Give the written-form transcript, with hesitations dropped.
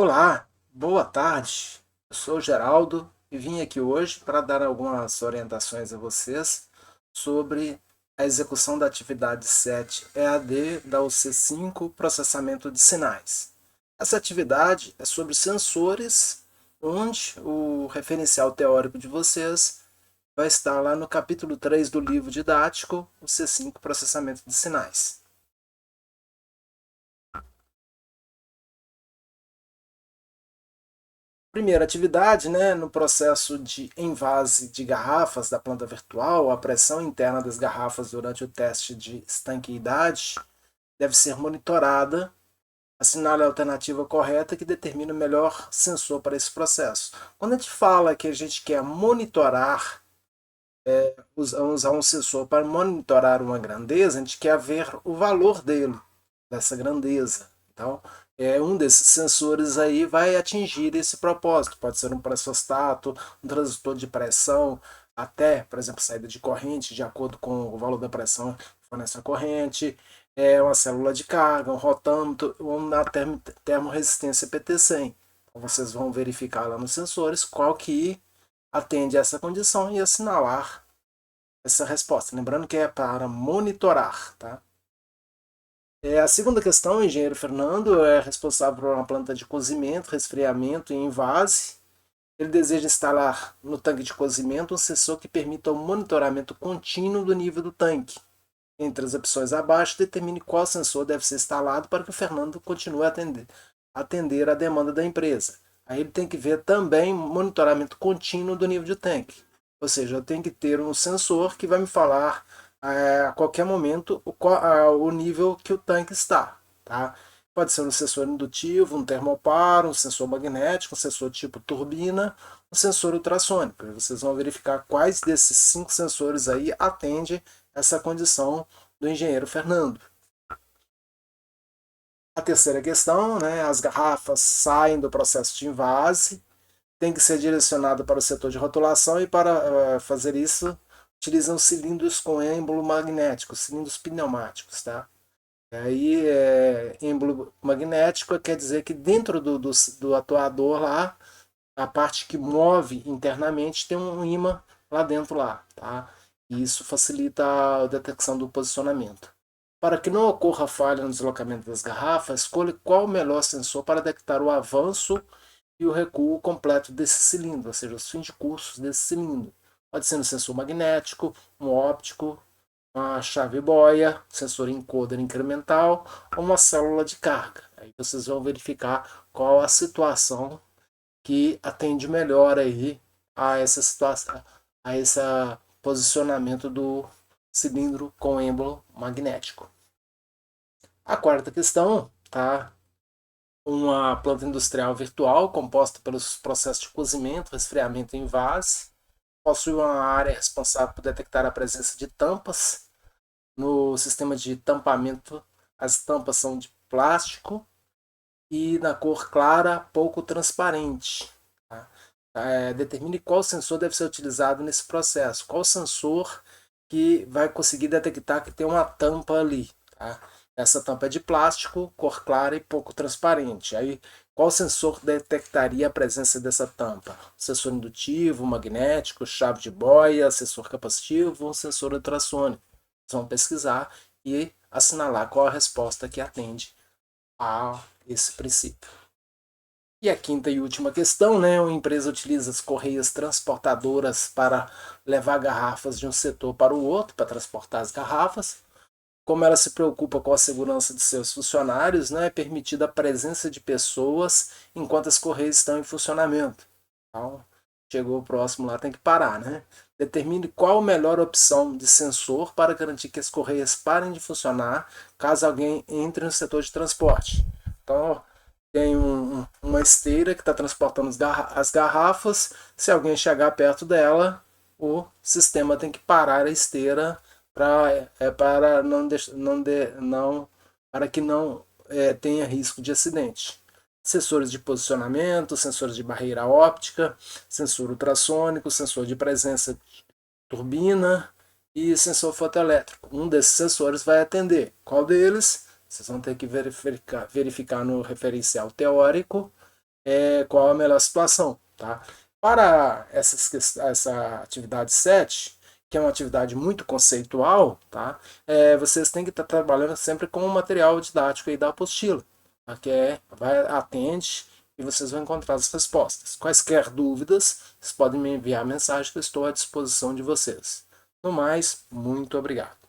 Olá, boa tarde. Eu sou o Geraldo e vim aqui hoje para dar algumas orientações a vocês sobre a execução da atividade 7 EAD da UC5 Processamento de Sinais. Essa atividade é sobre sensores, onde o referencial teórico de vocês vai estar lá no capítulo 3 do livro didático, o C5 Processamento de Sinais. Primeira atividade, né, no processo de envase de garrafas da planta virtual, a pressão interna das garrafas durante o teste de estanqueidade deve ser monitorada, assinale a alternativa correta que determina o melhor sensor para esse processo. Quando a gente fala que a gente quer monitorar, usar um sensor para monitorar uma grandeza, a gente quer ver o valor dele, dessa grandeza. Então, um desses sensores aí vai atingir esse propósito. Pode ser um pressostato, um transdutor de pressão, até, por exemplo, saída de corrente, de acordo com o valor da pressão que fornece a corrente, uma célula de carga, um rotâmetro, uma termoresistência PT100. Então, vocês vão verificar lá nos sensores qual que atende a essa condição e assinalar essa resposta. Lembrando que é para monitorar, tá? A segunda questão, o engenheiro Fernando é responsável por uma planta de cozimento, resfriamento e envase. Ele deseja instalar no tanque de cozimento um sensor que permita o monitoramento contínuo do nível do tanque. Entre as opções abaixo, determine qual sensor deve ser instalado para que o Fernando continue a atender a demanda da empresa. Aí ele tem que ver também monitoramento contínuo do nível de tanque. Ou seja, eu tenho que ter um sensor que vai me falar a qualquer momento o nível que o tanque está. Tá? Pode ser um sensor indutivo, um termopar, um sensor magnético, um sensor tipo turbina, um sensor ultrassônico. Vocês vão verificar quais desses 5 sensores aí atende essa condição do engenheiro Fernando. A terceira questão, né, as garrafas saem do processo de envase, tem que ser direcionado para o setor de rotulação e para fazer isso utilizam cilindros com êmbolo magnético, cilindros pneumáticos, tá? Aí, êmbolo magnético quer dizer que dentro do atuador lá, a parte que move internamente tem um ímã lá dentro lá, tá? E isso facilita a detecção do posicionamento. Para que não ocorra falha no deslocamento das garrafas, escolha qual o melhor sensor para detectar o avanço e o recuo completo desse cilindro, ou seja, os fins de curso desse cilindro. Pode ser um sensor magnético, um óptico, uma chave boia, sensor encoder incremental ou uma célula de carga. Aí vocês vão verificar qual a situação que atende melhor aí a essa situação, a esse posicionamento do cilindro com êmbolo magnético. A quarta questão, tá? Uma planta industrial virtual composta pelos processos de cozimento, resfriamento e envase. Possui uma área responsável por detectar a presença de tampas. No sistema de tampamento, as tampas são de plástico e na cor clara, pouco transparente. Tá? Determine qual sensor deve ser utilizado nesse processo. Qual sensor que vai conseguir detectar que tem uma tampa ali. Tá? Essa tampa é de plástico, cor clara e pouco transparente. Aí, qual sensor detectaria a presença dessa tampa? Sensor indutivo, magnético, chave de boia, sensor capacitivo ou sensor ultrassônico? Vocês vão pesquisar e assinalar qual a resposta que atende a esse princípio. E a quinta e última questão, né? Uma empresa utiliza as correias transportadoras para levar garrafas de um setor para o outro, para transportar as garrafas. Como ela se preocupa com a segurança de seus funcionários, né, é permitida a presença de pessoas enquanto as correias estão em funcionamento. Então, chegou o próximo lá, tem que parar, né? Determine qual a melhor opção de sensor para garantir que as correias parem de funcionar caso alguém entre no setor de transporte. Então, tem uma esteira que está transportando as garrafas. Se alguém chegar perto dela, o sistema tem que parar a esteira para não para que não tenha risco de acidente. Sensores de posicionamento, sensores de barreira óptica, sensor ultrassônico, sensor de presença de turbina e sensor fotoelétrico. Um desses sensores vai atender. Qual deles? Vocês vão ter que verificar no referencial teórico qual a melhor situação. Tá? Para essa atividade 7, que é uma atividade muito conceitual, tá? Vocês têm que estar trabalhando sempre com o material didático aí da apostila, tá? Que atende e vocês vão encontrar as respostas. Quaisquer dúvidas, vocês podem me enviar mensagem que eu estou à disposição de vocês. No mais, muito obrigado.